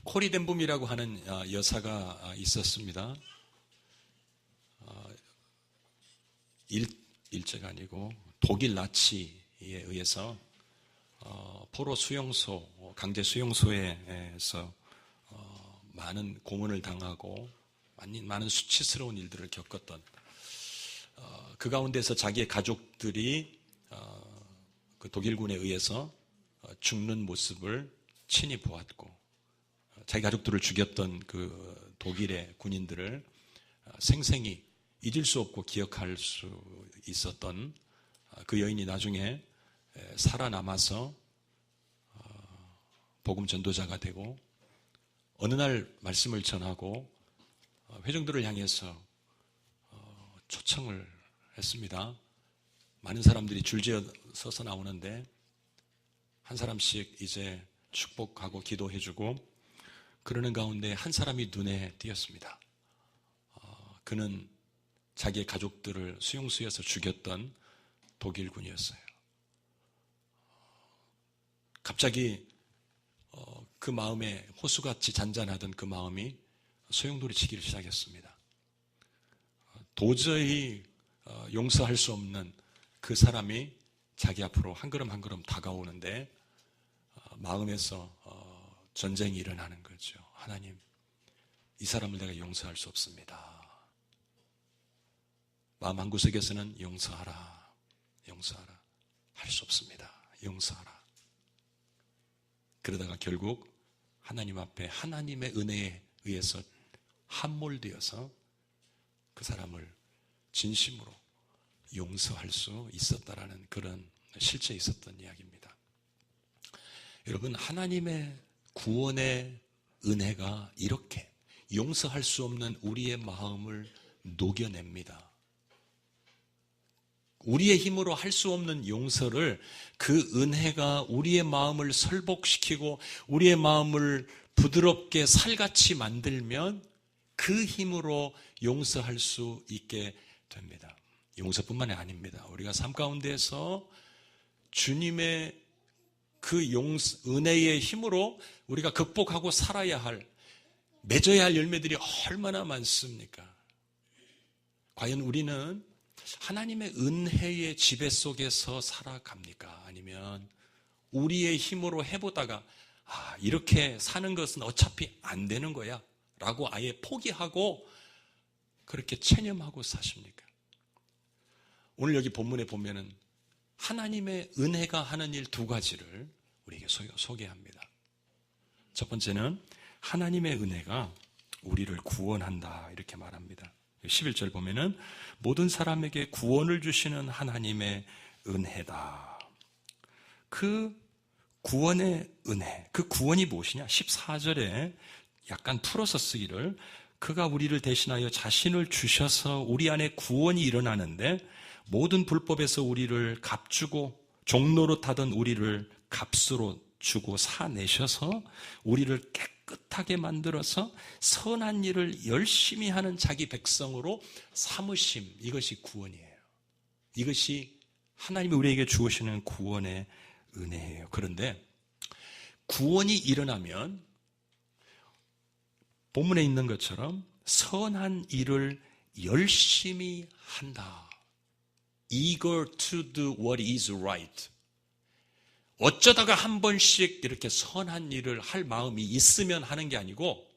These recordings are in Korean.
코리 덴붐이라고 하는 여사가 있었습니다. 일제가 아니고 독일 나치에 의해서 포로 수용소, 강제 수용소에서 많은 고문을 당하고 많은 수치스러운 일들을 겪었던 그 가운데서 자기의 가족들이 그 독일군에 의해서 죽는 모습을 친히 보았고 자기 가족들을 죽였던 그 독일의 군인들을 생생히 잊을 수 없고 기억할 수 있었던 그 여인이 나중에 살아남아서 복음 전도자가 되고 어느 날 말씀을 전하고 회중들을 향해서 초청을 했습니다. 많은 사람들이 줄지어 서서 나오는데 한 사람씩 이제 축복하고 기도해주고 그러는 가운데 한 사람이 눈에 띄었습니다. 그는 자기의 가족들을 수용소에서 죽였던 독일군이었어요. 갑자기 그 마음에 호수같이 잔잔하던 그 마음이 소용돌이치기를 시작했습니다. 도저히 용서할 수 없는 그 사람이 자기 앞으로 한 걸음 한 걸음 다가오는데 마음에서 전쟁이 일어나는 거죠. 하나님, 이 사람을 내가 용서할 수 없습니다. 마음 한구석에서는 용서하라, 용서하라. 할 수 없습니다. 용서하라. 그러다가 결국 하나님 앞에 하나님의 은혜에 의해서 함몰되어서 그 사람을 진심으로 용서할 수 있었다라는 그런 실제 있었던 이야기입니다. 여러분, 하나님의 구원의 은혜가 이렇게 용서할 수 없는 우리의 마음을 녹여냅니다. 우리의 힘으로 할 수 없는 용서를 그 은혜가 우리의 마음을 설복시키고 우리의 마음을 부드럽게 살같이 만들면 그 힘으로 용서할 수 있게 됩니다. 용서뿐만이 아닙니다. 우리가 삶 가운데에서 주님의 그 은혜의 힘으로 우리가 극복하고 살아야 할, 맺어야 할 열매들이 얼마나 많습니까? 과연 우리는 하나님의 은혜의 지배 속에서 살아갑니까? 아니면 우리의 힘으로 해보다가 이렇게 사는 것은 어차피 안 되는 거야 라고 아예 포기하고 그렇게 체념하고 사십니까? 오늘 여기 본문에 보면은 하나님의 은혜가 하는 일 두 가지를 우리에게 소개합니다. 첫 번째는 하나님의 은혜가 우리를 구원한다 이렇게 말합니다. 11절 보면은 모든 사람에게 구원을 주시는 하나님의 은혜다. 그 구원의 은혜, 그 구원이 무엇이냐? 14절에 약간 풀어서 쓰기를 그가 우리를 대신하여 자신을 주셔서 우리 안에 구원이 일어나는데 모든 불법에서 우리를 값주고 종로로 타던 우리를 값으로 주고 사내셔서 우리를 깨끗하게 만들어서 선한 일을 열심히 하는 자기 백성으로 삼으심, 이것이 구원이에요. 이것이 하나님이 우리에게 주시는 구원의 은혜예요. 그런데 구원이 일어나면 본문에 있는 것처럼 선한 일을 열심히 한다. Eager to do what is right. 어쩌다가 한 번씩 이렇게 선한 일을 할 마음이 있으면 하는 게 아니고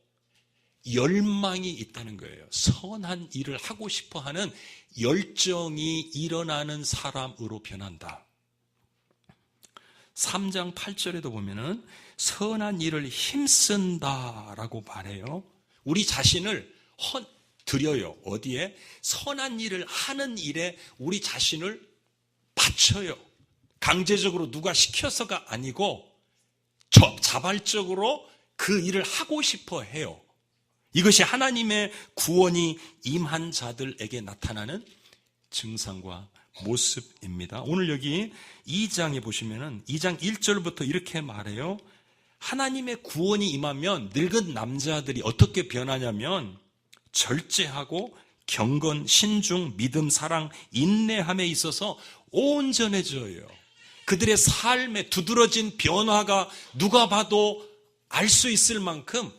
열망이 있다는 거예요. 선한 일을 하고 싶어 하는 열정이 일어나는 사람으로 변한다. 3장 8절에도 보면은 선한 일을 힘쓴다라고 말해요. 우리 자신을 드려요. 어디에? 선한 일을 하는 일에 우리 자신을 바쳐요. 강제적으로 누가 시켜서가 아니고 자발적으로 그 일을 하고 싶어 해요. 이것이 하나님의 구원이 임한 자들에게 나타나는 증상과 모습입니다. 오늘 여기 2장에 보시면은 2장 1절부터 이렇게 말해요. 하나님의 구원이 임하면 늙은 남자들이 어떻게 변하냐면 절제하고 경건, 신중, 믿음, 사랑, 인내함에 있어서 온전해져요. 그들의 삶에 두드러진 변화가 누가 봐도 알 수 있을 만큼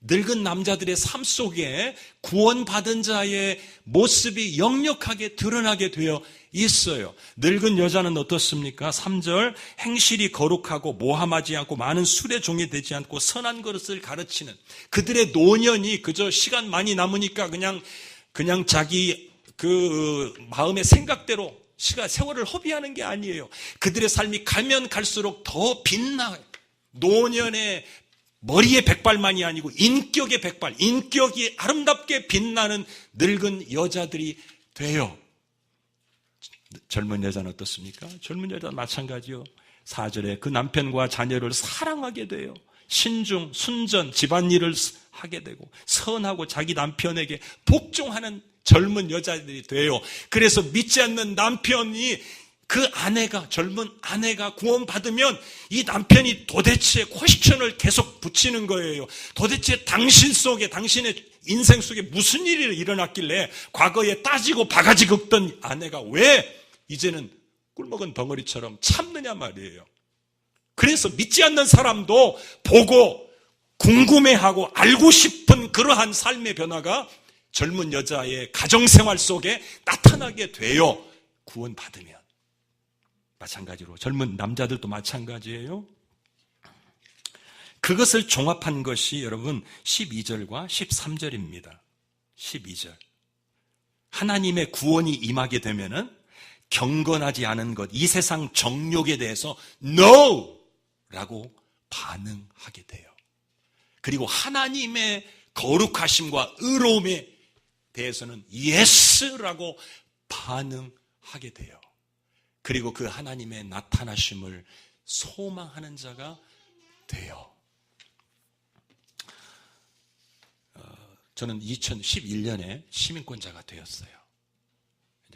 늙은 남자들의 삶 속에 구원받은 자의 모습이 역력하게 드러나게 되어 있어요. 늙은 여자는 어떻습니까? 3절, 행실이 거룩하고 모함하지 않고 많은 술의 종이 되지 않고 선한 것을 가르치는 그들의 노년이 그저 시간 많이 남으니까 그냥 자기 그 마음의 생각대로 세월을 허비하는 게 아니에요. 그들의 삶이 가면 갈수록 더 빛나요. 노년의 머리의 백발만이 아니고 인격의 백발, 인격이 아름답게 빛나는 늙은 여자들이 돼요. 젊은 여자는 어떻습니까? 젊은 여자는 마찬가지요. 4절에 그 남편과 자녀를 사랑하게 돼요. 신중, 순전, 집안일을 하게 되고 선하고 자기 남편에게 복종하는 젊은 여자들이 돼요. 그래서 믿지 않는 남편이 그 젊은 아내가 구원받으면 이 남편이 도대체 퀘스천을 계속 붙이는 거예요. 도대체 당신의 인생 속에 무슨 일이 일어났길래 과거에 따지고 바가지 긁던 아내가 왜 이제는 꿀먹은 벙어리처럼 참느냐 말이에요. 그래서 믿지 않는 사람도 보고 궁금해하고 알고 싶은 그러한 삶의 변화가 젊은 여자의 가정생활 속에 나타나게 돼요. 구원받으면. 마찬가지로 젊은 남자들도 마찬가지예요. 그것을 종합한 것이 여러분 12절과 13절입니다. 12절. 하나님의 구원이 임하게 되면은 경건하지 않은 것, 이 세상 정욕에 대해서 No! 라고 반응하게 돼요. 그리고 하나님의 거룩하심과 의로움에 대해서는 Yes라고 반응하게 돼요. 그리고 그 하나님의 나타나심을 소망하는 자가 돼요. 저는 2011년에 시민권자가 되었어요.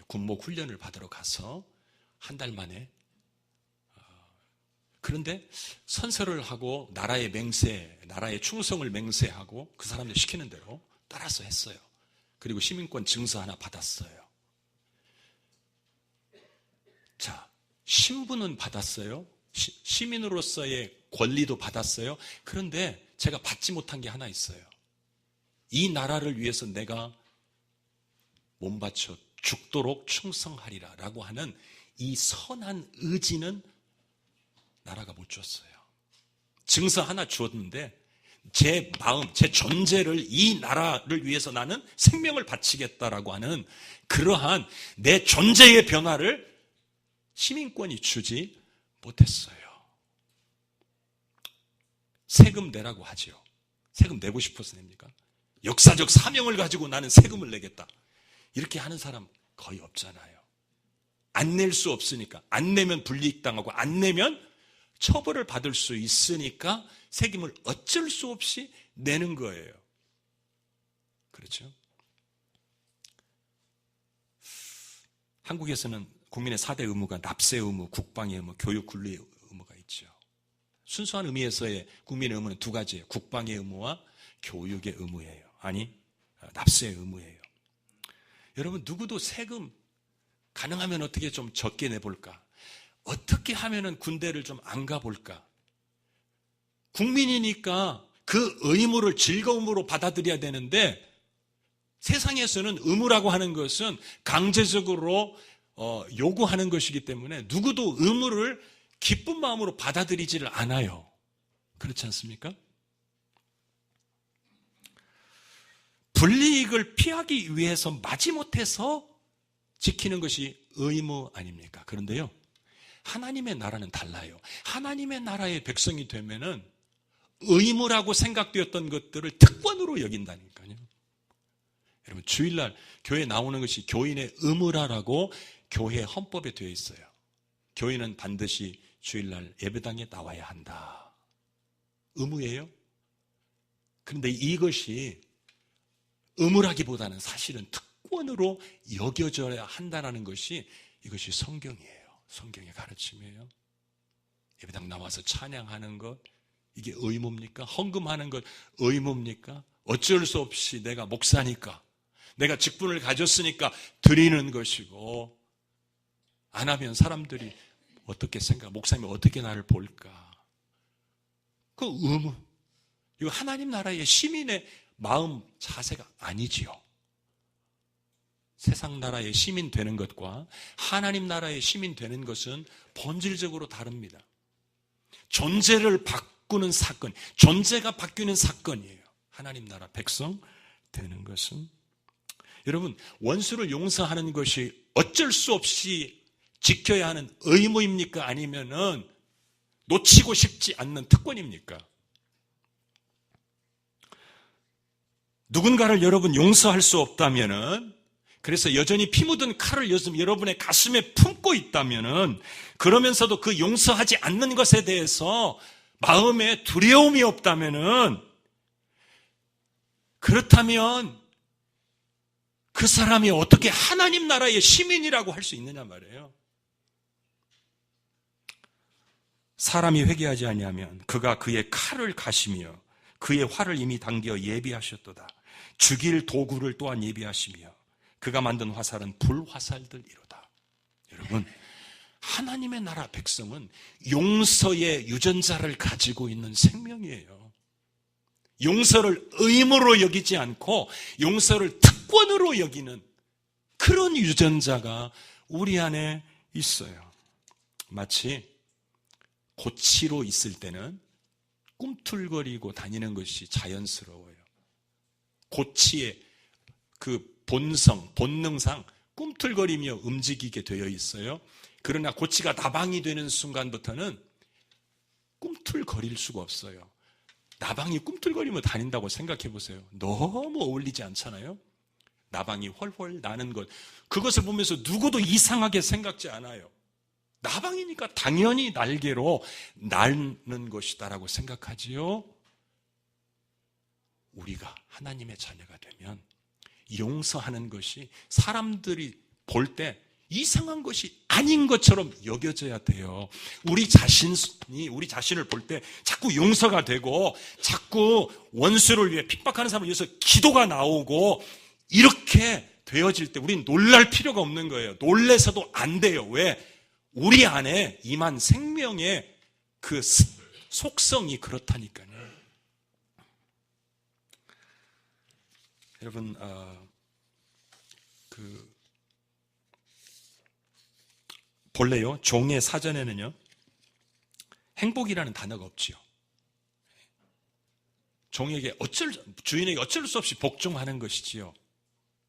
군목 훈련을 받으러 가서 한 달 만에 그런데 선서를 하고 나라의 충성을 맹세하고 그 사람들 시키는 대로 따라서 했어요. 그리고 시민권 증서 하나 받았어요. 자, 신분은 받았어요. 시민으로서의 권리도 받았어요. 그런데 제가 받지 못한 게 하나 있어요. 이 나라를 위해서 내가 몸바쳐 죽도록 충성하리라 라고 하는 이 선한 의지는 나라가 못 줬어요. 증서 하나 주었는데 제 마음, 제 존재를 이 나라를 위해서 나는 생명을 바치겠다라고 하는 그러한 내 존재의 변화를 시민권이 주지 못했어요. 세금 내라고 하죠. 세금 내고 싶어서 냅니까? 역사적 사명을 가지고 나는 세금을 내겠다. 이렇게 하는 사람 거의 없잖아요. 안 낼 수 없으니까. 안 내면 불이익당하고 안 내면 처벌을 받을 수 있으니까 세금을 어쩔 수 없이 내는 거예요. 그렇죠? 한국에서는 국민의 4대 의무가 납세 의무, 국방의 의무, 교육 군리의 의무가 있죠. 순수한 의미에서의 국민의 의무는 두 가지예요. 국방의 의무와 교육의 의무예요. 아니, 납세의 의무예요. 여러분, 누구도 세금 가능하면 어떻게 좀 적게 내볼까? 어떻게 하면은 군대를 좀 안 가볼까? 국민이니까 그 의무를 즐거움으로 받아들여야 되는데 세상에서는 의무라고 하는 것은 강제적으로 요구하는 것이기 때문에 누구도 의무를 기쁜 마음으로 받아들이지를 않아요. 그렇지 않습니까? 불이익을 피하기 위해서 마지못해서 지키는 것이 의무 아닙니까? 그런데요, 하나님의 나라는 달라요. 하나님의 나라의 백성이 되면은 의무라고 생각되었던 것들을 특권으로 여긴다니까요. 여러분, 주일날 교회 나오는 것이 교인의 의무라라고 교회 헌법에 되어 있어요. 교인은 반드시 주일날 예배당에 나와야 한다. 의무예요. 그런데 이것이 의무라기보다는 사실은 특권으로 여겨져야 한다는 것이 이것이 성경이에요. 성경의 가르침이에요. 예배당 나와서 찬양하는 것, 이게 의무입니까? 헌금하는 것 의무입니까? 어쩔 수 없이 내가 목사니까, 내가 직분을 가졌으니까 드리는 것이고, 안 하면 사람들이 어떻게 목사님이 어떻게 나를 볼까? 그 의무. 이거 하나님 나라의 시민의 마음 자세가 아니지요. 세상 나라의 시민 되는 것과 하나님 나라의 시민 되는 것은 본질적으로 다릅니다. 존재를 바꾸는 사건, 존재가 바뀌는 사건이에요. 하나님 나라 백성 되는 것은. 여러분, 원수를 용서하는 것이 어쩔 수 없이 지켜야 하는 의무입니까? 아니면은 놓치고 싶지 않는 특권입니까? 누군가를 여러분 용서할 수 없다면은, 그래서 여전히 피 묻은 칼을 여러분의 가슴에 품고 있다면은, 그러면서도 그 용서하지 않는 것에 대해서 마음에 두려움이 없다면은, 그렇다면 그 사람이 어떻게 하나님 나라의 시민이라고 할 수 있느냐 말이에요. 사람이 회개하지 아니하면 그가 그의 칼을 가시며 그의 활을 이미 당겨 예비하셨도다. 죽일 도구를 또한 예비하시며 그가 만든 화살은 불화살들이로다. 여러분, 하나님의 나라 백성은 용서의 유전자를 가지고 있는 생명이에요. 용서를 의무로 여기지 않고 용서를 특권으로 여기는 그런 유전자가 우리 안에 있어요. 마치 고치로 있을 때는 꿈틀거리고 다니는 것이 자연스러워요. 고치의 그 본능상 꿈틀거리며 움직이게 되어 있어요. 그러나 고치가 나방이 되는 순간부터는 꿈틀거릴 수가 없어요. 나방이 꿈틀거리며 다닌다고 생각해 보세요. 너무 어울리지 않잖아요? 나방이 훨훨 나는 것, 그것을 보면서 누구도 이상하게 생각지 않아요. 나방이니까 당연히 날개로 날는 것이다라고 생각하지요. 우리가 하나님의 자녀가 되면 용서하는 것이 사람들이 볼 때 이상한 것이 아닌 것처럼 여겨져야 돼요. 우리 자신을 볼 때 자꾸 용서가 되고 자꾸 원수를 위해 핍박하는 사람을 위해서 기도가 나오고 이렇게 되어질 때 우리는 놀랄 필요가 없는 거예요. 놀래서도 안 돼요. 왜? 우리 안에 임한 생명의 그 속성이 그렇다니까요. 여러분, 본래요, 종의 사전에는요, 행복이라는 단어가 없지요. 주인에게 어쩔 수 없이 복종하는 것이지요.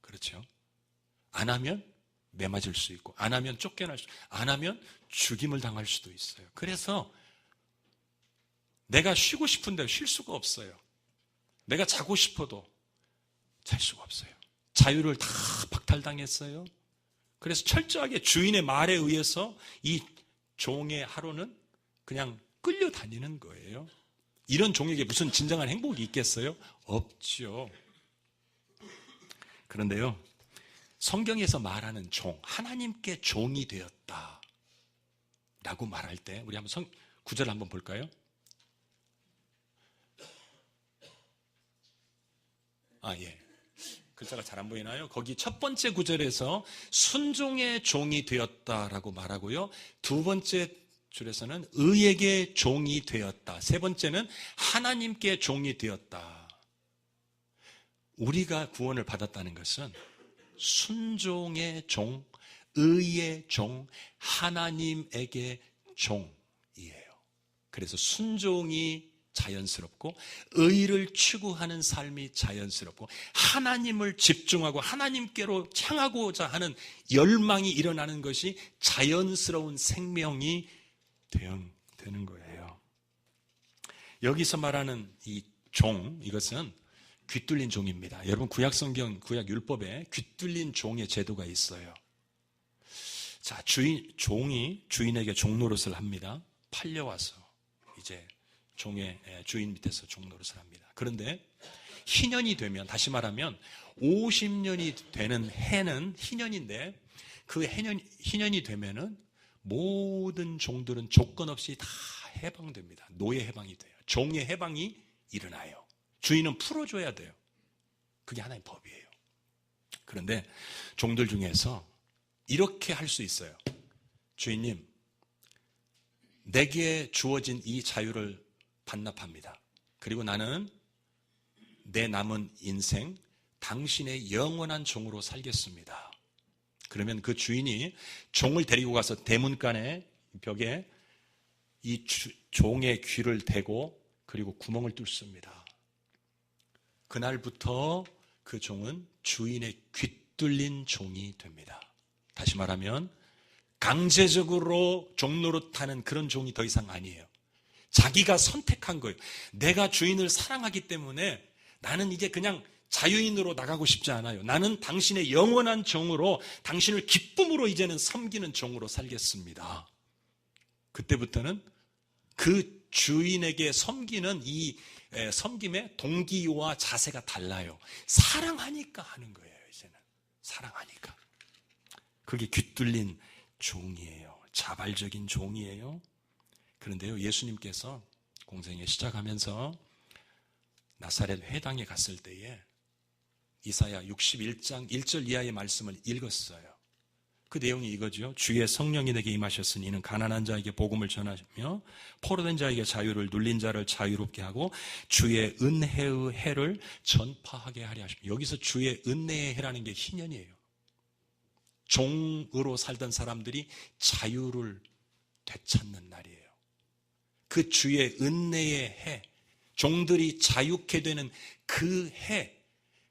그렇죠? 안 하면 매맞을 수 있고, 안 하면 쫓겨날 수, 안 하면 죽임을 당할 수도 있어요. 그래서 내가 쉬고 싶은데 쉴 수가 없어요. 내가 자고 싶어도 잘 수가 없어요. 자유를 다 박탈당했어요. 그래서 철저하게 주인의 말에 의해서 이 종의 하루는 그냥 끌려다니는 거예요. 이런 종에게 무슨 진정한 행복이 있겠어요? 없죠. 그런데요, 성경에서 말하는 종, 하나님께 종이 되었다 라고 말할 때 우리 한번 구절을 한번 볼까요? 예. 글자가 잘 안 보이나요? 거기 첫 번째 구절에서 순종의 종이 되었다라고 말하고요. 두 번째 줄에서는 의에게 종이 되었다. 세 번째는 하나님께 종이 되었다. 우리가 구원을 받았다는 것은 순종의 종, 의의 종, 하나님에게 종이에요. 그래서 순종이 자연스럽고 의를 추구하는 삶이 자연스럽고 하나님을 집중하고 하나님께로 향하고자 하는 열망이 일어나는 것이 자연스러운 생명이 되는 거예요. 여기서 말하는 이 종, 이것은 귀뚫린 종입니다. 여러분, 구약성경, 구약율법에 귀뚫린 종의 제도가 있어요. 자, 종이 주인에게 종노릇을 합니다. 팔려와서 이제 종의 주인 밑에서 종노릇을 합니다. 그런데 희년이 되면, 다시 말하면 50년이 되는 해는 희년인데, 그 희년이 되면은 모든 종들은 조건 없이 다 해방됩니다. 노예 해방이 돼요. 종의 해방이 일어나요. 주인은 풀어줘야 돼요. 그게 하나의 법이에요. 그런데 종들 중에서 이렇게 할 수 있어요. 주인님, 내게 주어진 이 자유를 반납합니다. 그리고 나는 내 남은 인생 당신의 영원한 종으로 살겠습니다. 그러면 그 주인이 종을 데리고 가서 대문간에 벽에 이 종의 귀를 대고 그리고 구멍을 뚫습니다. 그날부터 그 종은 주인의 귀뚫린 종이 됩니다. 다시 말하면 강제적으로 종 노릇하는 그런 종이 더 이상 아니에요. 자기가 선택한 거예요. 내가 주인을 사랑하기 때문에 나는 이제 그냥 자유인으로 나가고 싶지 않아요. 나는 당신의 영원한 종으로, 당신을 기쁨으로 이제는 섬기는 종으로 살겠습니다. 그때부터는 그 주인에게 섬기는 이 섬김의 동기와 자세가 달라요. 사랑하니까 하는 거예요. 이제는 사랑하니까. 그게 귀뚫린 종이에요. 자발적인 종이에요. 그런데요, 예수님께서 공생애 시작하면서 나사렛 회당에 갔을 때에 이사야 61장 1절 이하의 말씀을 읽었어요. 그 내용이 이거죠. 주의 성령이 내게 임하셨으니 이는 가난한 자에게 복음을 전하며 포로된 자에게 자유를, 눌린 자를 자유롭게 하고 주의 은혜의 해를 전파하게 하려 하십니다. 여기서 주의 은혜의 해라는 게 희년이에요. 종으로 살던 사람들이 자유를 되찾는 날이에요. 그 주의 은혜의 해, 종들이 자유케 되는 그 해,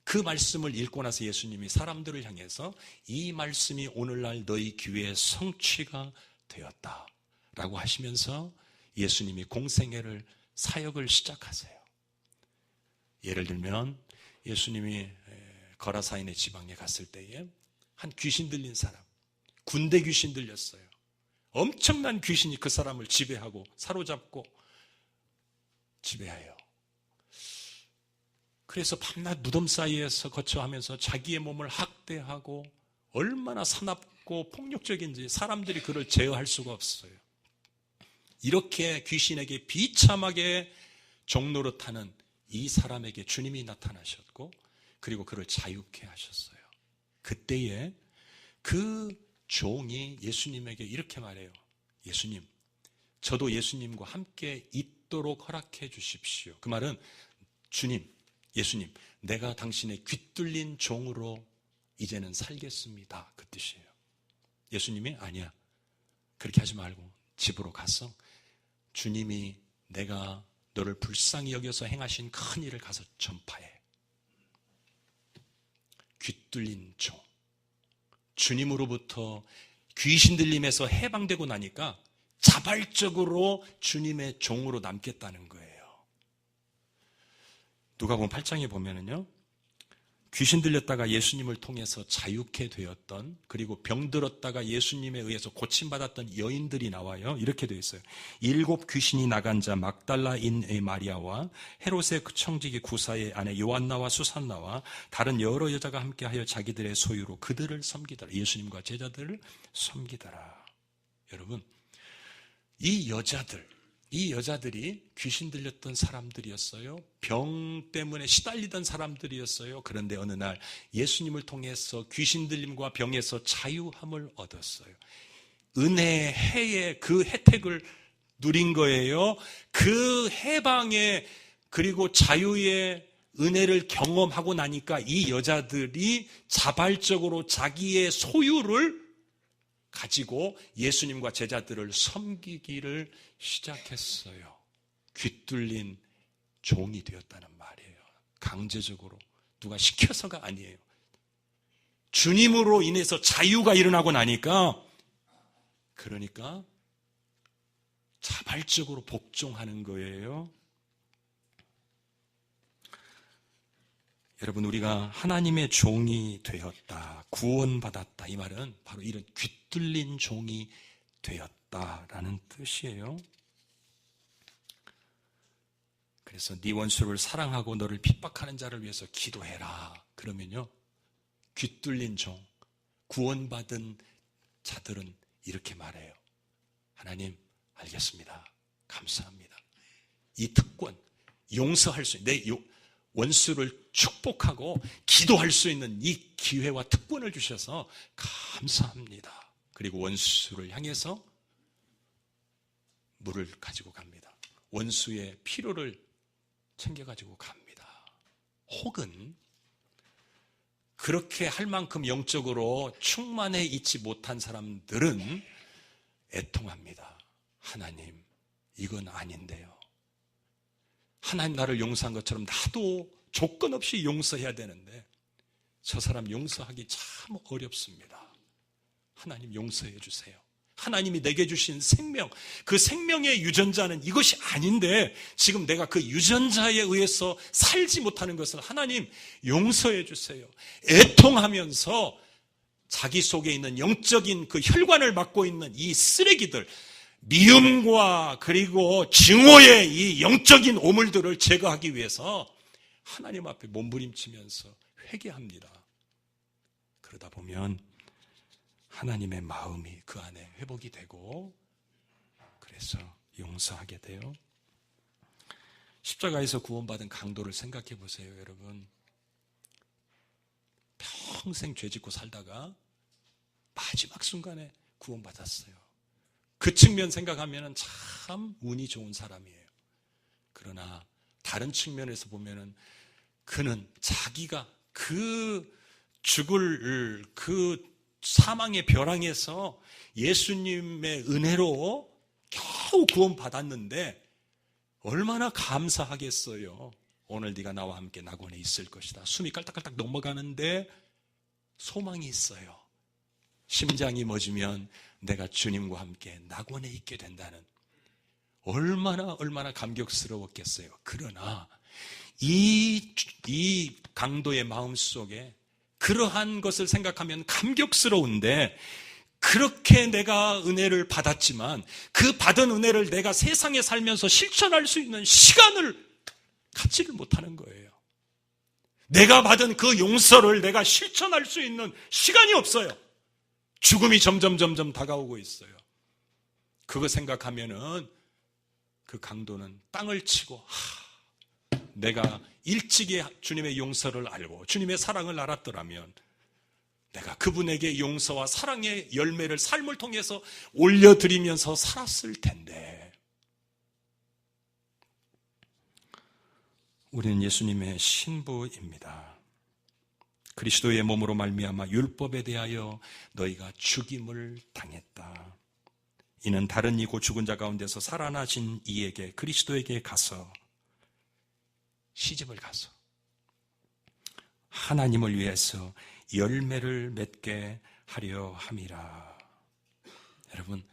그 말씀을 읽고 나서 예수님이 사람들을 향해서 이 말씀이 오늘날 너희 귀에 성취가 되었다라고 하시면서 예수님이 공생애를, 사역을 시작하세요. 예를 들면 예수님이 거라사인의 지방에 갔을 때에 한 귀신 들린 사람, 군대 귀신 들렸어요. 엄청난 귀신이 그 사람을 지배하고 사로잡고 지배해요. 그래서 밤낮 무덤 사이에서 거처하면서 자기의 몸을 학대하고 얼마나 사납고 폭력적인지 사람들이 그를 제어할 수가 없어요. 이렇게 귀신에게 비참하게 종노릇하는 이 사람에게 주님이 나타나셨고 그리고 그를 자유케 하셨어요. 그때에 그 종이 예수님에게 이렇게 말해요. 예수님, 저도 예수님과 함께 있도록 허락해 주십시오. 그 말은 주님, 예수님, 내가 당신의 귀뚫린 종으로 이제는 살겠습니다. 그 뜻이에요. 예수님이 아니야, 그렇게 하지 말고 집으로 가서 주님이 내가 너를 불쌍히 여겨서 행하신 큰 일을 가서 전파해. 귀뚫린 종. 주님으로부터 귀신 들림에서 해방되고 나니까 자발적으로 주님의 종으로 남겠다는 거예요. 누가복음 8장에 보면은요, 귀신 들렸다가 예수님을 통해서 자유케 되었던, 그리고 병들었다가 예수님에 의해서 고침받았던 여인들이 나와요. 이렇게 되어 있어요. 7 귀신이 나간 자 막달라인의 마리아와 헤롯의 청지기 구사의 아내 요한나와 수산나와 다른 여러 여자가 함께하여 자기들의 소유로 그들을 섬기더라. 예수님과 제자들을 섬기더라. 여러분, 이 여자들이 귀신 들렸던 사람들이었어요. 병 때문에 시달리던 사람들이었어요. 그런데 어느 날 예수님을 통해서 귀신 들림과 병에서 자유함을 얻었어요. 은혜의 해의 그 혜택을 누린 거예요. 그 해방의 그리고 자유의 은혜를 경험하고 나니까 이 여자들이 자발적으로 자기의 소유를 가지고 예수님과 제자들을 섬기기를 시작했어요. 귀뚫린 종이 되었다는 말이에요. 강제적으로 누가 시켜서가 아니에요. 주님으로 인해서 자유가 일어나고 나니까, 그러니까 자발적으로 복종하는 거예요. 여러분, 우리가 하나님의 종이 되었다, 구원받았다, 이 말은 바로 이런 귀뚫린 종이 되었다라는 뜻이에요. 그래서 네 원수를 사랑하고 너를 핍박하는 자를 위해서 기도해라. 그러면요, 귀뚫린 종, 구원받은 자들은 이렇게 말해요. 하나님, 알겠습니다. 감사합니다. 이 특권, 용서할 수 있는, 내 원수를 축복하고 기도할 수 있는 이 기회와 특권을 주셔서 감사합니다. 그리고 원수를 향해서 물을 가지고 갑니다. 원수의 필요를 챙겨가지고 갑니다. 혹은 그렇게 할 만큼 영적으로 충만해 있지 못한 사람들은 애통합니다. 하나님, 이건 아닌데요. 하나님 나를 용서한 것처럼 나도 조건 없이 용서해야 되는데 저 사람 용서하기 참 어렵습니다. 하나님 용서해 주세요. 하나님이 내게 주신 생명, 그 생명의 유전자는 이것이 아닌데 지금 내가 그 유전자에 의해서 살지 못하는 것을 하나님 용서해 주세요. 애통하면서 자기 속에 있는 영적인 그 혈관을 맡고 있는 이 쓰레기들, 미움과 그리고 증오의 이 영적인 오물들을 제거하기 위해서 하나님 앞에 몸부림치면서 회개합니다. 그러다 보면 하나님의 마음이 그 안에 회복이 되고 그래서 용서하게 돼요. 십자가에서 구원받은 강도를 생각해 보세요, 여러분. 평생 죄 짓고 살다가 마지막 순간에 구원받았어요. 그 측면 생각하면 참 운이 좋은 사람이에요. 그러나 다른 측면에서 보면 그는 자기가 그 죽을 그 사망의 벼랑에서 예수님의 은혜로 겨우 구원받았는데 얼마나 감사하겠어요. 오늘 네가 나와 함께 낙원에 있을 것이다. 숨이 깔딱깔딱 넘어가는데 소망이 있어요. 심장이 멎으면 내가 주님과 함께 낙원에 있게 된다는, 얼마나 감격스러웠겠어요. 그러나 이 강도의 마음속에 그러한 것을 생각하면 감격스러운데, 그렇게 내가 은혜를 받았지만 그 받은 은혜를 내가 세상에 살면서 실천할 수 있는 시간을 갖지를 못하는 거예요. 내가 받은 그 용서를 내가 실천할 수 있는 시간이 없어요. 죽음이 점점 다가오고 있어요. 그거 생각하면은 그 강도는 땅을 치고, 내가 일찍이 주님의 용서를 알고 주님의 사랑을 알았더라면 내가 그분에게 용서와 사랑의 열매를 삶을 통해서 올려드리면서 살았을 텐데. 우리는 예수님의 신부입니다. 그리스도의 몸으로 말미암아 율법에 대하여 너희가 죽임을 당했다. 이는 다른 이고 죽은 자 가운데서 살아나신 이에게, 그리스도에게 가서, 시집을 가서 하나님을 위해서 열매를 맺게 하려 함이라. 여러분,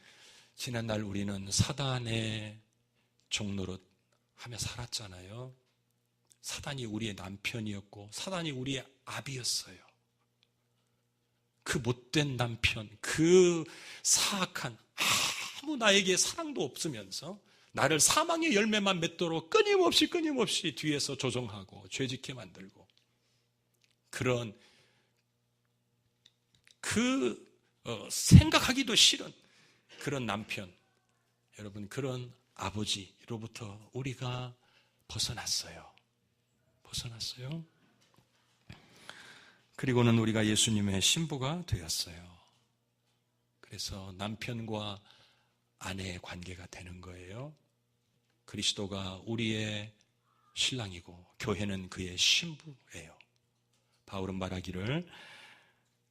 지난날 우리는 사단의 종노릇 하며 살았잖아요. 사단이 우리의 남편이었고 사단이 우리의 아비였어요. 그 못된 남편, 그 사악한, 아무 나에게 사랑도 없으면서 나를 사망의 열매만 맺도록 끊임없이 뒤에서 조종하고 죄짓게 만들고, 그런 생각하기도 싫은 그런 남편, 여러분, 그런 아버지로부터 우리가 벗어났어요. 그리고는 우리가 예수님의 신부가 되었어요. 그래서 남편과 아내의 관계가 되는 거예요. 그리스도가 우리의 신랑이고 교회는 그의 신부예요. 바울은 말하기를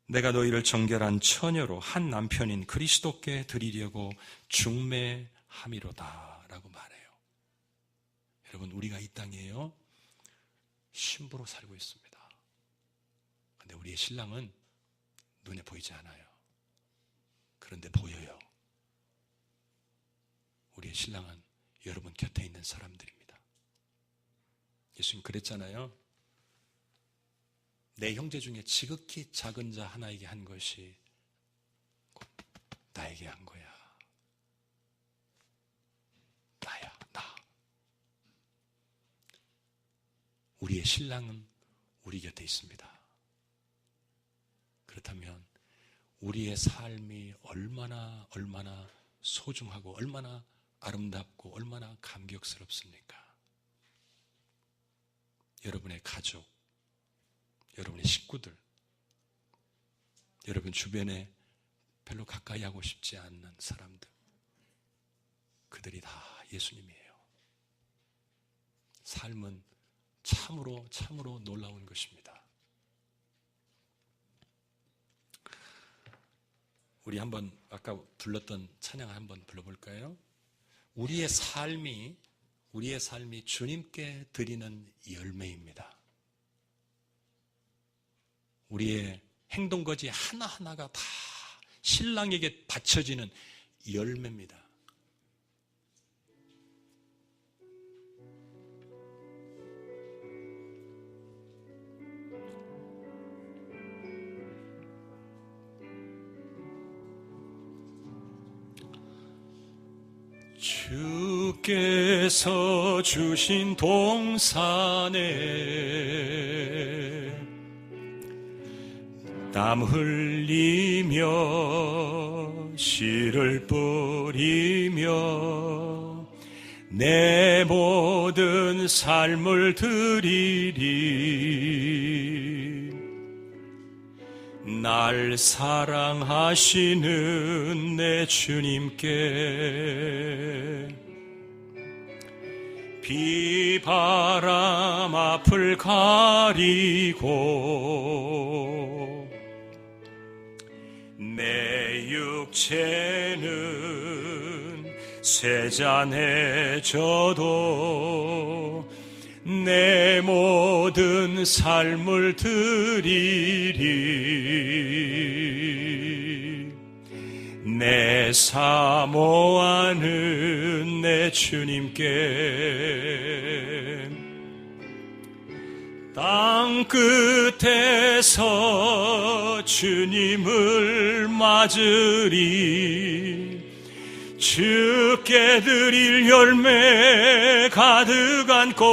내가 너희를 정결한 처녀로 한 남편인 그리스도께 드리려고 중매함이로다 라고 말해요. 여러분, 우리가 이 땅에요 신부로 살고 있습니다. 근데 우리의 신랑은 눈에 보이지 않아요. 그런데 보여요. 우리의 신랑은 여러분 곁에 있는 사람들입니다. 예수님 그랬잖아요. 내 형제 중에 지극히 작은 자 하나에게 한 것이 곧 나에게 한 거야. 나야, 나. 우리의 신랑은 우리 곁에 있습니다. 그렇다면 우리의 삶이 얼마나 소중하고 얼마나 아름답고 얼마나 감격스럽습니까? 여러분의 가족, 여러분의 식구들, 여러분 주변에 별로 가까이 하고 싶지 않는 사람들, 그들이 다 예수님이에요. 삶은 참으로 놀라운 것입니다. 우리 한번 아까 불렀던 찬양 한번 불러볼까요? 우리의 삶이 주님께 드리는 열매입니다. 우리의 행동거지 하나하나가 다 신랑에게 바쳐지는 열매입니다. 주께서 주신 동산에 땀 흘리며 씨를 뿌리며 내 모든 삶을 드리리. 날 사랑하시는 내 주님께 비바람 앞을 가리고 내 육체는 쇠잔해져도 내 모든 삶을 드리리. 내 사모하는 내 주님께 땅 끝에서 주님을 맞으리. 주께 드릴 열매 가득 안고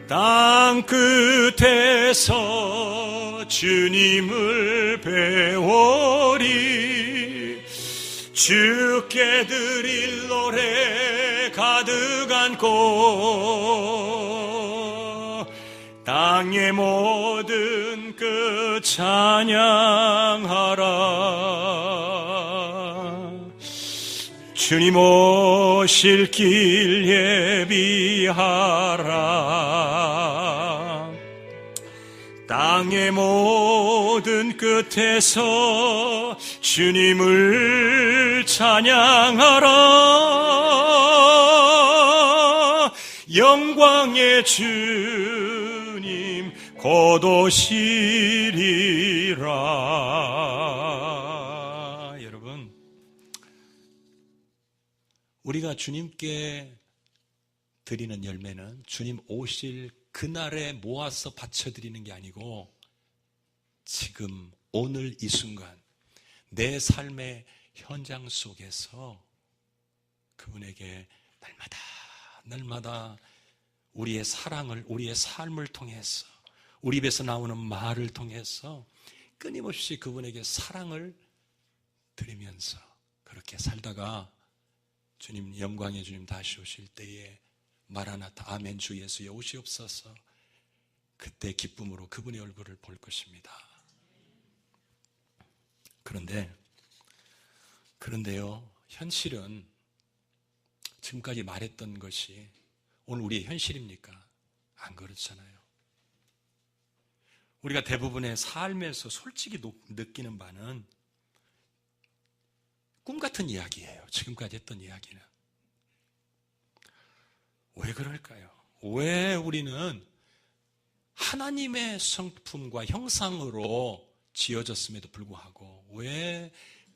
땅 끝에서 주님을 배우리. 주께 드릴 노래 가득 안고 땅의 모든 끝 찬양하라. 주님 오실 길 예비하라. 땅의 모든 끝에서 주님을 찬양하라. 영광의 주님 곧 오시리라. 여러분, 우리가 주님께 드리는 열매는 주님 오실 그날에 모아서 바쳐드리는 게 아니고 지금 오늘 이 순간 내 삶의 현장 속에서 그분에게 날마다 우리의 사랑을, 우리의 삶을 통해서, 우리 입에서 나오는 말을 통해서 끊임없이 그분에게 사랑을 드리면서 그렇게 살다가 주님, 영광의 주님 다시 오실 때에 마라나타 아멘 주 예수여 오시옵소서, 그때 기쁨으로 그분의 얼굴을 볼 것입니다. 그런데요, 현실은 지금까지 말했던 것이 오늘 우리의 현실입니까? 안 그렇잖아요. 우리가 대부분의 삶에서 솔직히 느끼는 바는 꿈 같은 이야기예요. 지금까지 했던 이야기는. 왜 그럴까요? 왜 우리는 하나님의 성품과 형상으로 지어졌음에도 불구하고 왜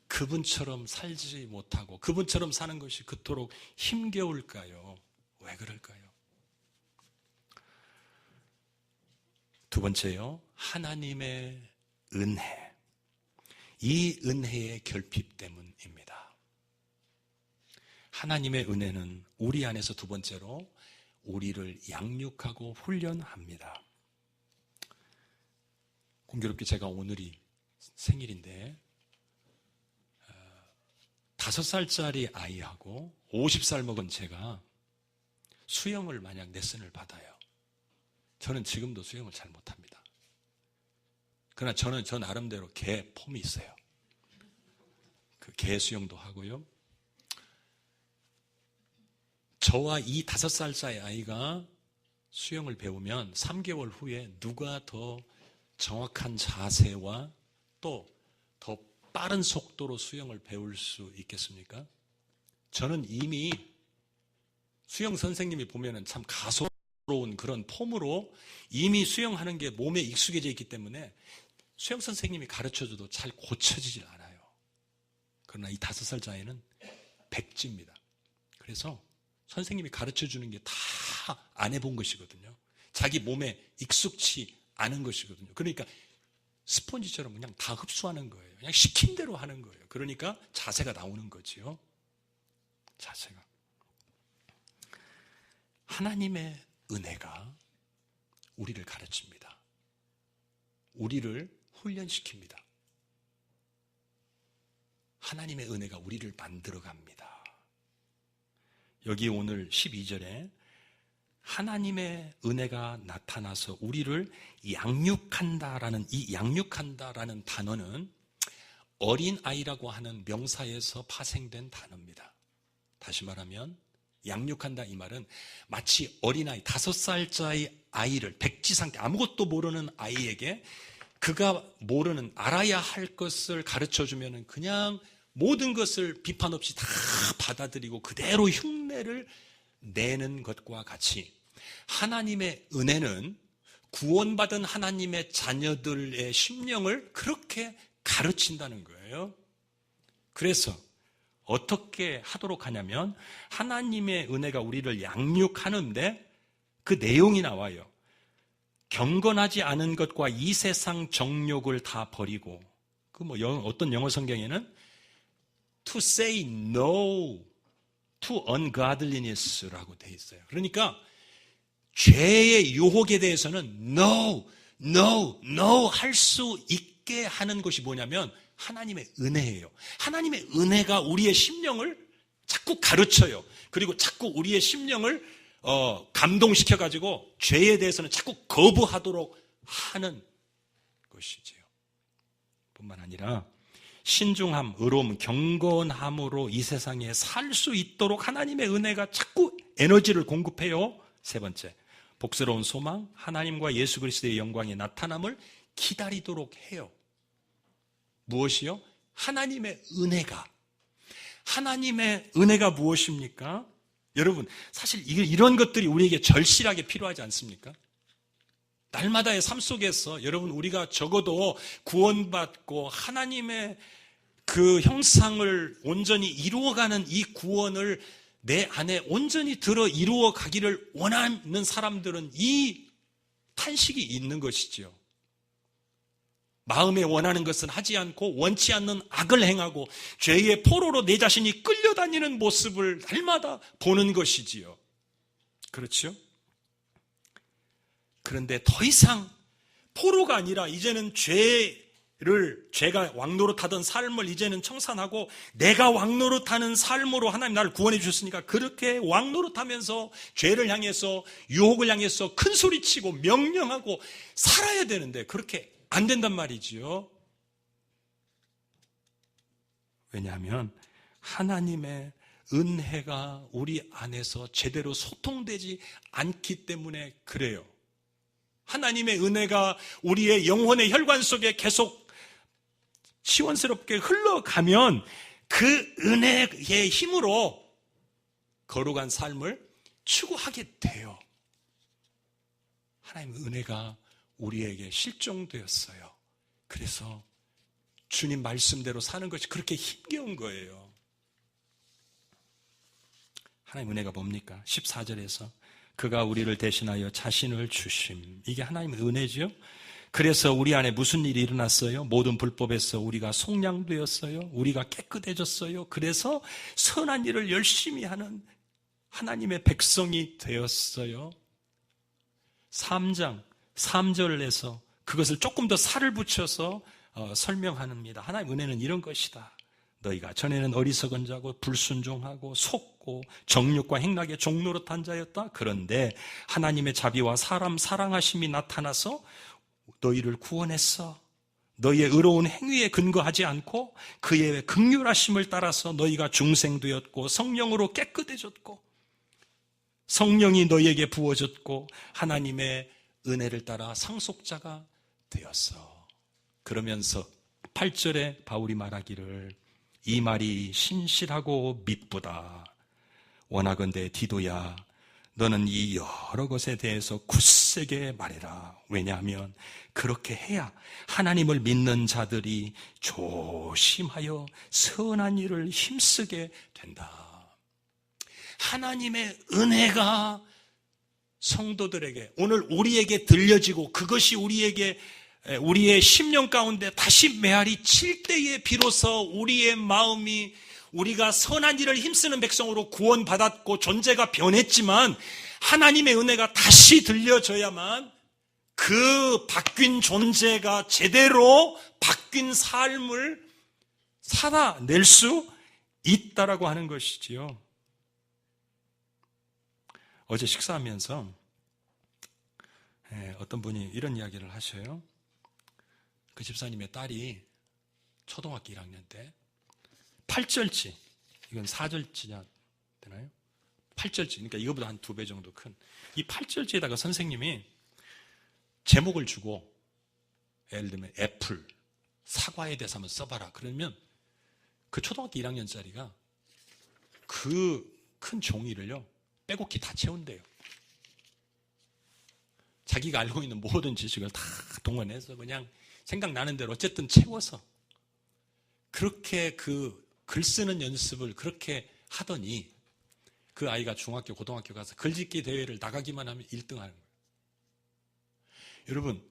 그분처럼 살지 못하고 그분처럼 사는 것이 그토록 힘겨울까요? 왜 그럴까요? 두 번째요, 하나님의 은혜. 이 은혜의 결핍 때문입니다. 하나님의 은혜는 우리 안에서 두 번째로 우리를 양육하고 훈련합니다. 공교롭게 제가 오늘이 생일인데 5살짜리 아이하고 50살 먹은 제가 수영을 만약 레슨을 받아요. 저는 지금도 수영을 잘 못합니다. 그러나 저는 저 나름대로 개 폼이 있어요. 그 개 수영도 하고요. 저와 이 5살짜리 아이가 수영을 배우면 3개월 후에 누가 더 정확한 자세와 또 더 빠른 속도로 수영을 배울 수 있겠습니까? 저는 이미 수영 선생님이 보면은 참 가소로운 그런 폼으로 이미 수영하는 게 몸에 익숙해져 있기 때문에 수영 선생님이 가르쳐줘도 잘 고쳐지질 않아요. 그러나 이 5살짜리 아이는 백지입니다. 그래서 선생님이 가르쳐주는 게 다 안 해본 것이거든요. 자기 몸에 익숙치 않은 것이거든요. 그러니까 스폰지처럼 그냥 다 흡수하는 거예요. 그냥 시킨 대로 하는 거예요. 그러니까 자세가 나오는 거지요. 자세가. 하나님의 은혜가 우리를 가르칩니다. 우리를 훈련시킵니다. 하나님의 은혜가 우리를 만들어갑니다. 여기 오늘 12절에 하나님의 은혜가 나타나서 우리를 양육한다라는 이 양육한다라는 단어는 어린아이라고 하는 명사에서 파생된 단어입니다. 다시 말하면 양육한다 이 말은 마치 어린아이 5살짜리 아이를 백지 상태 아무것도 모르는 아이에게 그가 모르는 알아야 할 것을 가르쳐주면 그냥 모든 것을 비판 없이 다 받아들이고 그대로 흉내를 내는 것과 같이 하나님의 은혜는 구원받은 하나님의 자녀들의 심령을 그렇게 가르친다는 거예요. 그래서 어떻게 하도록 하냐면 하나님의 은혜가 우리를 양육하는데 그 내용이 나와요. 경건하지 않은 것과 이 세상 정욕을 다 버리고 어떤 영어 성경에는 to say no to ungodliness라고 돼 있어요. 그러니까 죄의 유혹에 대해서는 no 할 수 있게 하는 것이 뭐냐면 하나님의 은혜예요. 하나님의 은혜가 우리의 심령을 자꾸 가르쳐요. 그리고 자꾸 우리의 심령을 감동시켜가지고 죄에 대해서는 자꾸 거부하도록 하는 것이지요. 뿐만 아니라 신중함, 의로움, 경건함으로 이 세상에 살 수 있도록 하나님의 은혜가 자꾸 에너지를 공급해요. 세 번째, 복스러운 소망, 하나님과 예수 그리스도의 영광의 나타남을 기다리도록 해요. 무엇이요? 하나님의 은혜가. 하나님의 은혜가 무엇입니까? 여러분, 사실 이런 것들이 우리에게 절실하게 필요하지 않습니까? 날마다의 삶 속에서 여러분 우리가 적어도 구원받고 하나님의 그 형상을 온전히 이루어가는 이 구원을 내 안에 온전히 들어 이루어 가기를 원하는 사람들은 이 탄식이 있는 것이지요. 마음에 원하는 것은 하지 않고 원치 않는 악을 행하고 죄의 포로로 내 자신이 끌려다니는 모습을 날마다 보는 것이지요. 그렇죠? 그런데 더 이상 포로가 아니라 이제는 죄가 왕노릇하던 삶을 이제는 청산하고 내가 왕노릇하는 삶으로 하나님 나를 구원해 주셨으니까 그렇게 왕노릇하면서 죄를 향해서 유혹을 향해서 큰 소리치고 명령하고 살아야 되는데 그렇게 안 된단 말이지요. 왜냐하면 하나님의 은혜가 우리 안에서 제대로 소통되지 않기 때문에 그래요. 하나님의 은혜가 우리의 영혼의 혈관 속에 계속 시원스럽게 흘러가면 그 은혜의 힘으로 거룩한 삶을 추구하게 돼요. 하나님의 은혜가 우리에게 실종되었어요. 그래서 주님 말씀대로 사는 것이 그렇게 힘겨운 거예요. 하나님의 은혜가 뭡니까? 14절에서 그가 우리를 대신하여 자신을 주심. 이게 하나님의 은혜죠. 그래서 우리 안에 무슨 일이 일어났어요? 모든 불법에서 우리가 속량되었어요. 우리가 깨끗해졌어요. 그래서 선한 일을 열심히 하는 하나님의 백성이 되었어요. 3장 3절에서 그것을 조금 더 살을 붙여서 설명합니다. 하나님의 은혜는 이런 것이다. 너희가 전에는 어리석은 자고 불순종하고 속고 정욕과 행락에 종노릇한 자였다. 그런데 하나님의 자비와 사람 사랑하심이 나타나서 너희를 구원했어. 너희의 의로운 행위에 근거하지 않고 그의 긍휼하심을 따라서 너희가 중생되었고 성령으로 깨끗해졌고 성령이 너희에게 부어졌고 하나님의 은혜를 따라 상속자가 되었어. 그러면서 8절에 바울이 말하기를 이 말이 신실하고 미쁘다. 원하건대 디도야 너는 이 여러 것에 대해서 굳세게 말해라. 왜냐하면 그렇게 해야 하나님을 믿는 자들이 조심하여 선한 일을 힘쓰게 된다. 하나님의 은혜가 성도들에게 오늘 우리에게 들려지고 그것이 우리의 심령 가운데 다시 메아리 칠 때에 비로소 우리의 마음이 우리가 선한 일을 힘쓰는 백성으로 구원받았고 존재가 변했지만 하나님의 은혜가 다시 들려져야만 그 바뀐 존재가 제대로 바뀐 삶을 살아낼 수 있다라고 하는 것이지요. 어제 식사하면서 어떤 분이 이런 이야기를 하셔요. 그 집사님의 딸이 초등학교 1학년 때 8절지, 이건 4절지냐 되나요? 8절지, 그러니까 이거보다 한 2배 정도 큰 이 8절지에다가 선생님이 제목을 주고 예를 들면 애플, 사과에 대해서 한번 써봐라. 그러면 그 초등학교 1학년짜리가 그 큰 종이를요 빼곡히 다 채운대요. 자기가 알고 있는 모든 지식을 다 동원해서 그냥 생각나는 대로 어쨌든 채워서 그렇게 그 글 쓰는 연습을 그렇게 하더니 그 아이가 중학교, 고등학교 가서 글짓기 대회를 나가기만 하면 1등 하는 거예요. 여러분,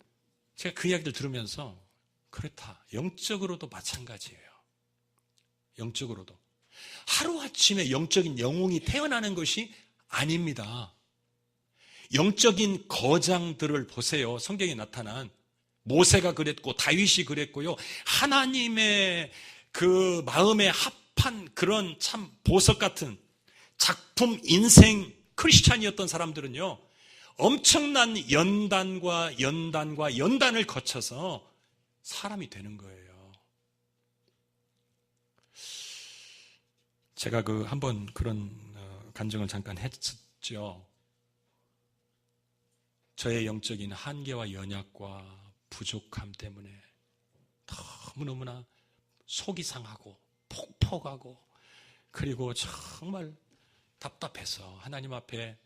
제가 그 이야기를 들으면서 그렇다. 영적으로도 마찬가지예요. 영적으로도. 하루아침에 영적인 영웅이 태어나는 것이 아닙니다. 영적인 거장들을 보세요. 성경에 나타난 모세가 그랬고 다윗이 그랬고요. 하나님의 그 마음에 합한 그런 참 보석 같은 작품 인생 크리스찬이었던 사람들은요. 엄청난 연단을 거쳐서 사람이 되는 거예요. 제가 한번 그런 간증을 잠깐 했었죠. 저의 영적인 한계와 연약과 부족함 때문에 너무너무나 속이 상하고 폭폭하고 그리고 정말 답답해서 하나님 앞에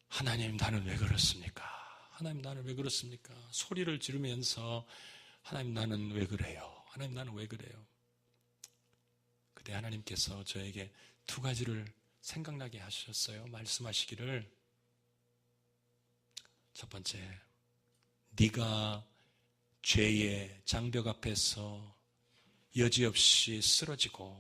하나님 나는 왜 그렇습니까? 하나님 나는 왜 그렇습니까? 소리를 지르면서 하나님 나는 왜 그래요? 하나님 나는 왜 그래요? 그때 하나님께서 저에게 2가지를 생각나게 하셨어요. 말씀하시기를 첫 번째, 네가 죄의 장벽 앞에서 여지없이 쓰러지고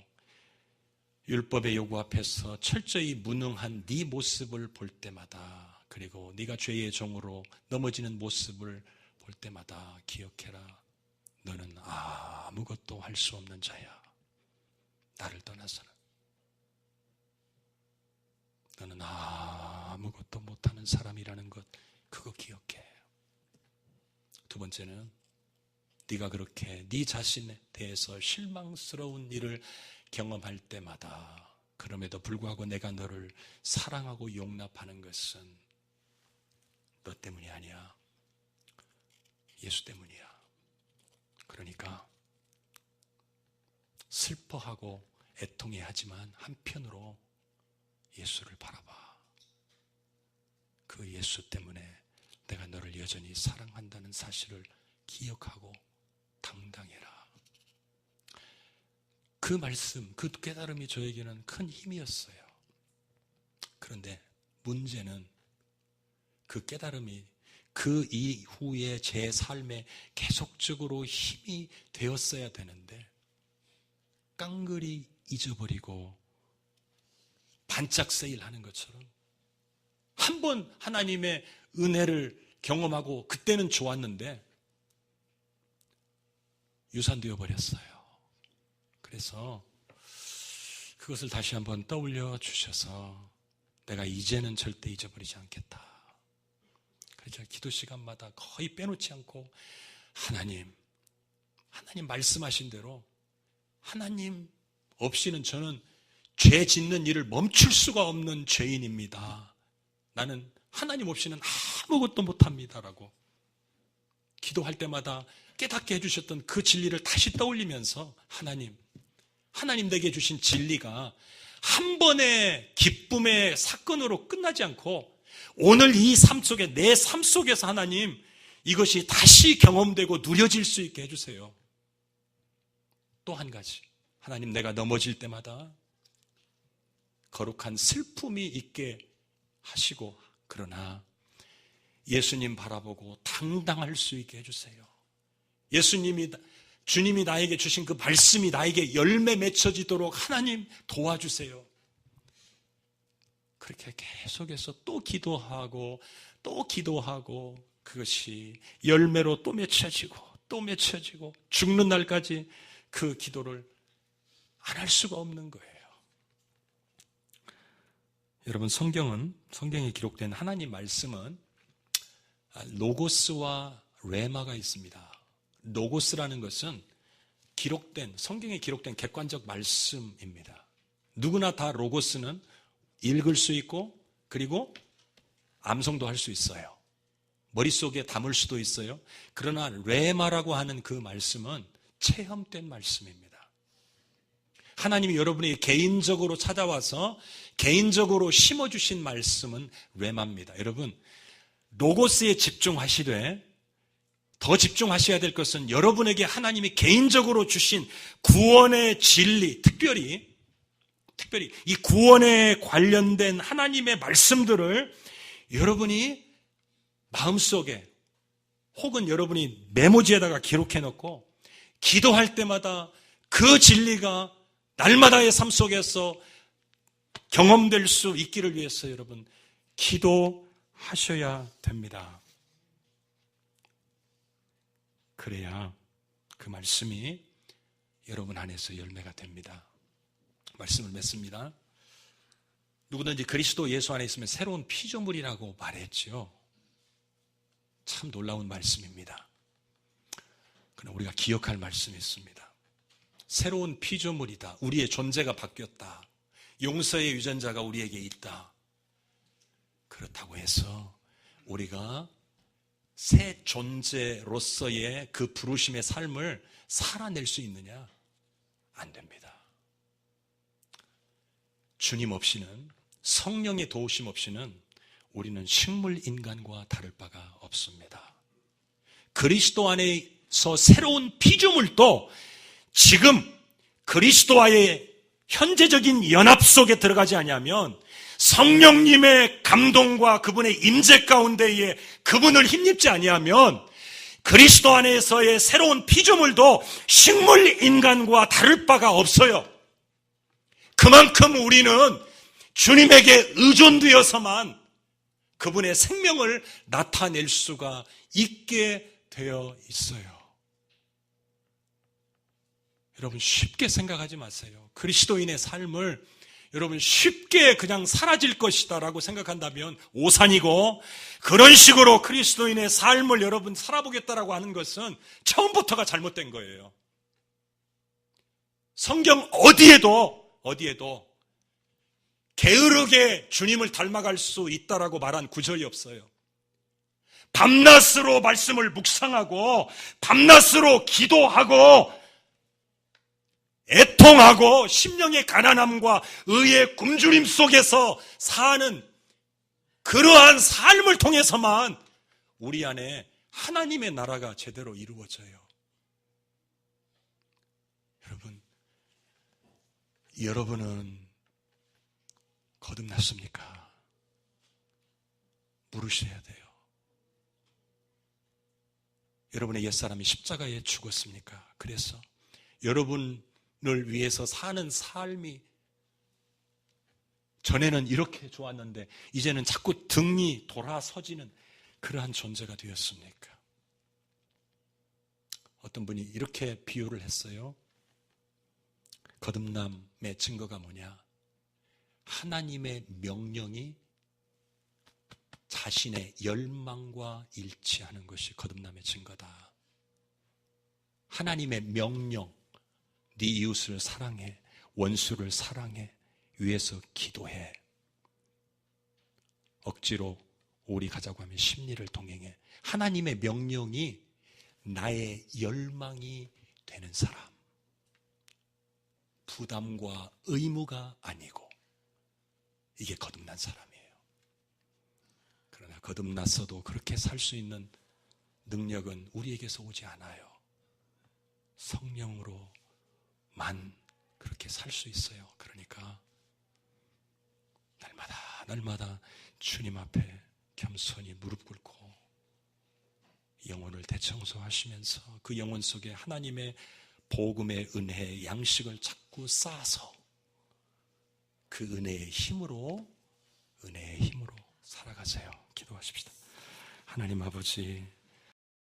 율법의 요구 앞에서 철저히 무능한 네 모습을 볼 때마다 그리고 네가 죄의 종으로 넘어지는 모습을 볼 때마다 기억해라. 너는 아무것도 할 수 없는 자야. 나를 떠나서는. 너는 아무것도 못하는 사람이라는 것 그거 기억해. 2번째는 네가 그렇게 네 자신에 대해서 실망스러운 일을 경험할 때마다 그럼에도 불구하고 내가 너를 사랑하고 용납하는 것은 너 때문이 아니야. 예수 때문이야. 그러니까 슬퍼하고 애통해하지만 한편으로 예수를 바라봐. 그 예수 때문에 내가 너를 여전히 사랑한다는 사실을 기억하고 당당해라. 그 말씀, 그 깨달음이 저에게는 큰 힘이었어요. 그런데 문제는 그 깨달음이 그 이후에 제 삶에 계속적으로 힘이 되었어야 되는데 깡그리 잊어버리고 반짝 세일하는 것처럼 한 번 하나님의 은혜를 경험하고 그때는 좋았는데 유산되어 버렸어요. 그래서 그것을 다시 한번 떠올려 주셔서 내가 이제는 절대 잊어버리지 않겠다. 그래서 기도 시간마다 거의 빼놓지 않고 하나님 말씀하신 대로 하나님 없이는 저는 죄 짓는 일을 멈출 수가 없는 죄인입니다. 나는 하나님 없이는 아무것도 못합니다라고 기도할 때마다 깨닫게 해주셨던 그 진리를 다시 떠올리면서 하나님 내게 주신 진리가 한 번의 기쁨의 사건으로 끝나지 않고 오늘 이 삶 속에, 내 삶 속에서 하나님 이것이 다시 경험되고 누려질 수 있게 해주세요. 또 한 가지, 하나님 내가 넘어질 때마다 거룩한 슬픔이 있게 하시고, 그러나 예수님 바라보고 당당할 수 있게 해주세요. 주님이 나에게 주신 그 말씀이 나에게 열매 맺혀지도록 하나님 도와주세요. 그렇게 계속해서 또 기도하고 그것이 열매로 또 맺혀지고 죽는 날까지 그 기도를 안 할 수가 없는 거예요. 여러분, 성경에 기록된 하나님 말씀은 로고스와 레마가 있습니다. 로고스라는 것은 성경에 기록된 객관적 말씀입니다. 누구나 다 로고스는 읽을 수 있고 그리고 암송도 할 수 있어요. 머릿속에 담을 수도 있어요. 그러나 레마라고 하는 그 말씀은 체험된 말씀입니다. 하나님이 여러분이 개인적으로 찾아와서 개인적으로 심어주신 말씀은 레마입니다. 여러분, 로고스에 집중하시되 더 집중하셔야 될 것은 여러분에게 하나님이 개인적으로 주신 구원의 진리, 특별히 이 구원에 관련된 하나님의 말씀들을 여러분이 마음속에 혹은 여러분이 메모지에다가 기록해 놓고 기도할 때마다 그 진리가 날마다의 삶 속에서 경험될 수 있기를 위해서 여러분 기도하셔야 됩니다. 그래야 그 말씀이 여러분 안에서 열매가 됩니다. 말씀을 맺습니다. 누구든지 그리스도 예수 안에 있으면 새로운 피조물이라고 말했죠. 참 놀라운 말씀입니다. 그러나 우리가 기억할 말씀이 있습니다. 새로운 피조물이다. 우리의 존재가 바뀌었다. 용서의 유전자가 우리에게 있다. 그렇다고 해서 우리가 새 존재로서의 그 부르심의 삶을 살아낼 수 있느냐? 안 됩니다. 주님 없이는, 성령의 도우심 없이는 우리는 식물 인간과 다를 바가 없습니다. 그리스도 안에서 새로운 피조물도 지금 그리스도와의 현재적인 연합 속에 들어가지 않으면 성령님의 감동과 그분의 임재 가운데에 그분을 힘입지 아니하면 그리스도 안에서의 새로운 피조물도 식물 인간과 다를 바가 없어요. 그만큼 우리는 주님에게 의존되어서만 그분의 생명을 나타낼 수가 있게 되어 있어요. 여러분, 쉽게 생각하지 마세요. 그리스도인의 삶을 여러분 쉽게 그냥 사라질 것이다 라고 생각한다면 오산이고, 그런 식으로 그리스도인의 삶을 여러분 살아보겠다라고 하는 것은 처음부터가 잘못된 거예요. 성경 어디에도 게으르게 주님을 닮아갈 수 있다라고 말한 구절이 없어요. 밤낮으로 말씀을 묵상하고 밤낮으로 기도하고 애통하고 심령의 가난함과 의의 굶주림 속에서 사는 그러한 삶을 통해서만 우리 안에 하나님의 나라가 제대로 이루어져요. 여러분은 거듭났습니까? 물으셔야 돼요. 여러분의 옛사람이 십자가에 죽었습니까? 그래서 여러분을 위해서 사는 삶이 전에는 이렇게 좋았는데 이제는 자꾸 등이 돌아서지는 그러한 존재가 되었습니까? 어떤 분이 이렇게 비유를 했어요. 거듭남의 증거가 뭐냐? 하나님의 명령이 자신의 열망과 일치하는 것이 거듭남의 증거다. 하나님의 명령, 네 이웃을 사랑해, 원수를 사랑해, 위해서 기도해. 억지로 오리 가자고 하면 심리를 동행해. 하나님의 명령이 나의 열망이 되는 사람. 부담과 의무가 아니고 이게 거듭난 사람이에요. 그러나 거듭났어도 그렇게 살 수 있는 능력은 우리에게서 오지 않아요. 성령으로만 그렇게 살 수 있어요. 그러니까 날마다 주님 앞에 겸손히 무릎 꿇고 영혼을 대청소하시면서 그 영혼 속에 하나님의 복음의 은혜의 양식을 자꾸 쌓아서 그 은혜의 힘으로 살아가세요. 기도하십시다. 하나님 아버지,